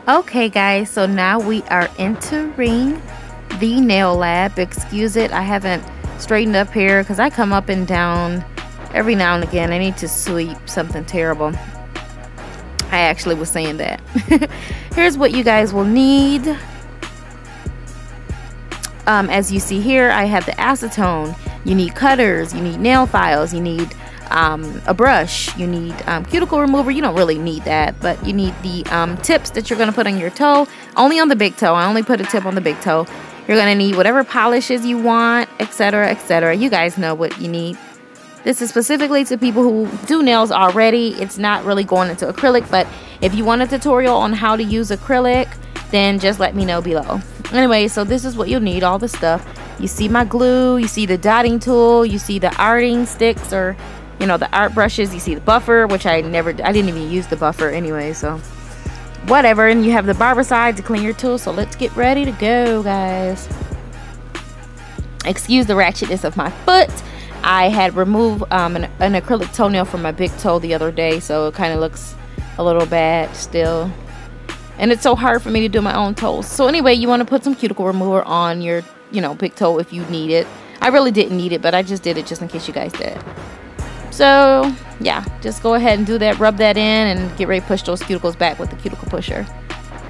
Okay guys, so now we are entering the nail lab. Excuse it, I haven't straightened up here because I come up and down every now and again. I need to sweep something terrible. I actually was saying that. Here's what you guys will need. As you see here, I have the acetone. You need cutters, you need nail files, you need a brush, you need cuticle remover. You don't really need that, but you need the tips that you're going to put on your toe, only on the big toe. I only put a tip on the big toe. You're going to need whatever polishes you want, etc., etc. You guys know what you need. This is specifically to people who do nails already. It's not really going into acrylic, but if you want a tutorial on how to use acrylic, then just let me know below. Anyway, so this is what you'll need, all the stuff. You see my glue, you see the dotting tool, you see the arting sticks, or you know, the art brushes, you see the buffer, which I didn't even use the buffer anyway, so whatever. And you have the barbicide to clean your tool. So let's get ready to go, guys. Excuse the ratchetness of my foot. I had removed an acrylic toenail from my big toe the other day, so it kind of looks a little bad still, and it's so hard for me to do my own toes. So anyway, you want to put some cuticle remover on your, you know, big toe if you need it. I really didn't need it, but I just did it just in case you guys did. So yeah, just go ahead and do that, rub that in, and get ready to push those cuticles back with the cuticle pusher.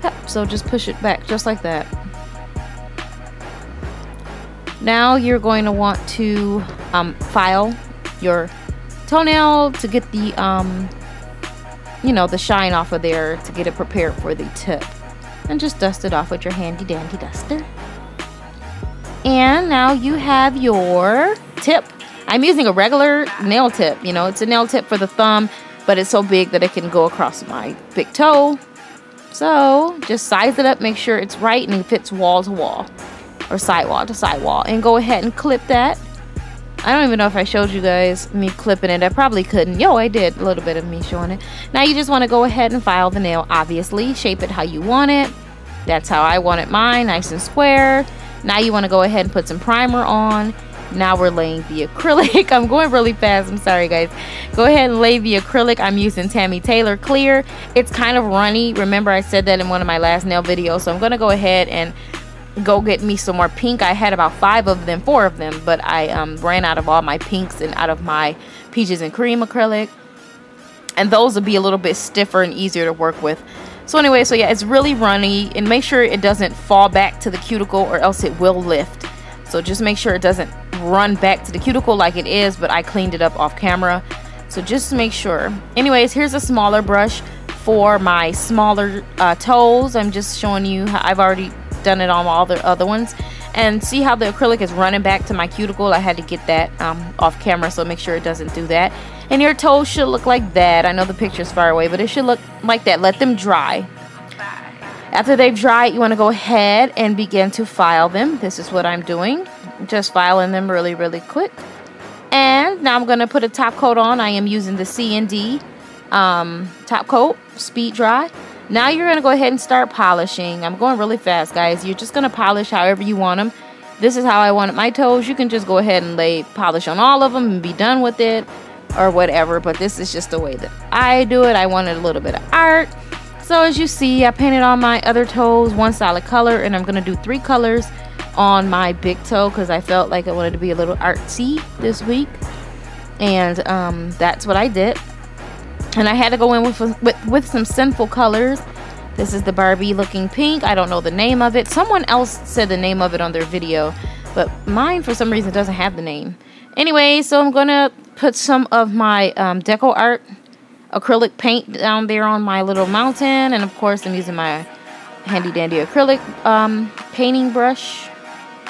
Yep, so just push it back just like that. Now you're going to want to file your toenail to get the you know, the shine off of there, to get it prepared for the tip, and just dust it off with your handy dandy duster. And now you have your tip. I'm using a regular nail tip. You know, it's a nail tip for the thumb, but it's so big that it can go across my big toe. So just size it up, make sure it's right and it fits wall to wall, or sidewall to sidewall, and go ahead and clip that. I don't even know if I showed you guys me clipping it. I probably couldn't. Yo, I did a little bit of me showing it. Now you just want to go ahead and file the nail, obviously. Shape it how you want it. That's how I wanted mine, nice and square. Now you want to go ahead and put some primer on. Now we're laying the acrylic. I'm going really fast, I'm sorry guys. Go ahead and lay the acrylic. I'm using Tammy Taylor Clear. It's kind of runny. Remember, I said that in one of my last nail videos. So I'm going to go ahead and go get me some more pink. I had about 4 of them, but I ran out of all my pinks and out of my peaches and cream acrylic, and those will be a little bit stiffer and easier to work with. So anyway, so yeah, it's really runny, and make sure it doesn't fall back to the cuticle or else it will lift. So just make sure it doesn't run back to the cuticle like it is, but I cleaned it up off camera, so just make sure. Anyways, here's a smaller brush for my smaller toes. I'm just showing you how I've already done it on all the other ones, and see how the acrylic is running back to my cuticle. I had to get that off camera, so make sure it doesn't do that. And your toes should look like that. I know the picture's far away, but it should look like that. Let them dry. After they've dried, you want to go ahead and begin to file them. This is what I'm doing, just filing them really quick. And now I'm going to put a top coat on. I am using the C&D top coat, speed dry. Now you're going to go ahead and start polishing. I'm going really fast, guys. You're just going to polish however you want them. This is how I wanted my toes. You can just go ahead and lay polish on all of them and be done with it, or whatever, but this is just the way that I do it. I wanted a little bit of art. So as you see, I painted on my other toes one solid color, and I'm going to do 3 colors on my big toe because I felt like I wanted to be a little artsy this week. And that's what I did. And I had to go in with some sinful colors. This is the Barbie looking pink. I don't know the name of it. Someone else said the name of it on their video, but mine for some reason doesn't have the name. Anyway, so I'm going to put some of my deco art acrylic paint down there on my little mountain, and of course I'm using my handy dandy acrylic painting brush,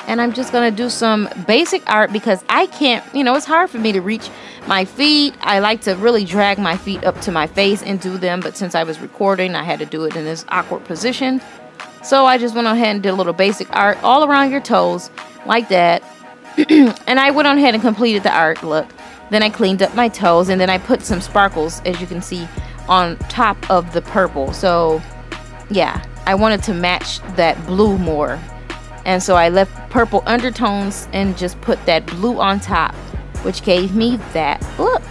and I'm just gonna do some basic art because I can't, you know, it's hard for me to reach my feet. I like to really drag my feet up to my face and do them, but since I was recording, I had to do it in this awkward position, so I just went on ahead and did a little basic art all around your toes like that. And I went on ahead and completed the art look. Then I cleaned up my toes, and then I put some sparkles, as you can see, on top of the purple. So yeah, I wanted to match that blue more, and so I left purple undertones and just put that blue on top, which gave me that look.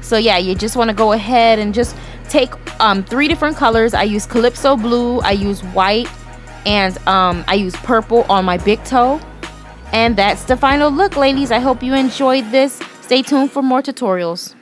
So yeah, you just want to go ahead and just take 3 different colors. I use Calypso blue, I use white, and I use purple on my big toe. And that's the final look, ladies. I hope you enjoyed this. Stay tuned for more tutorials.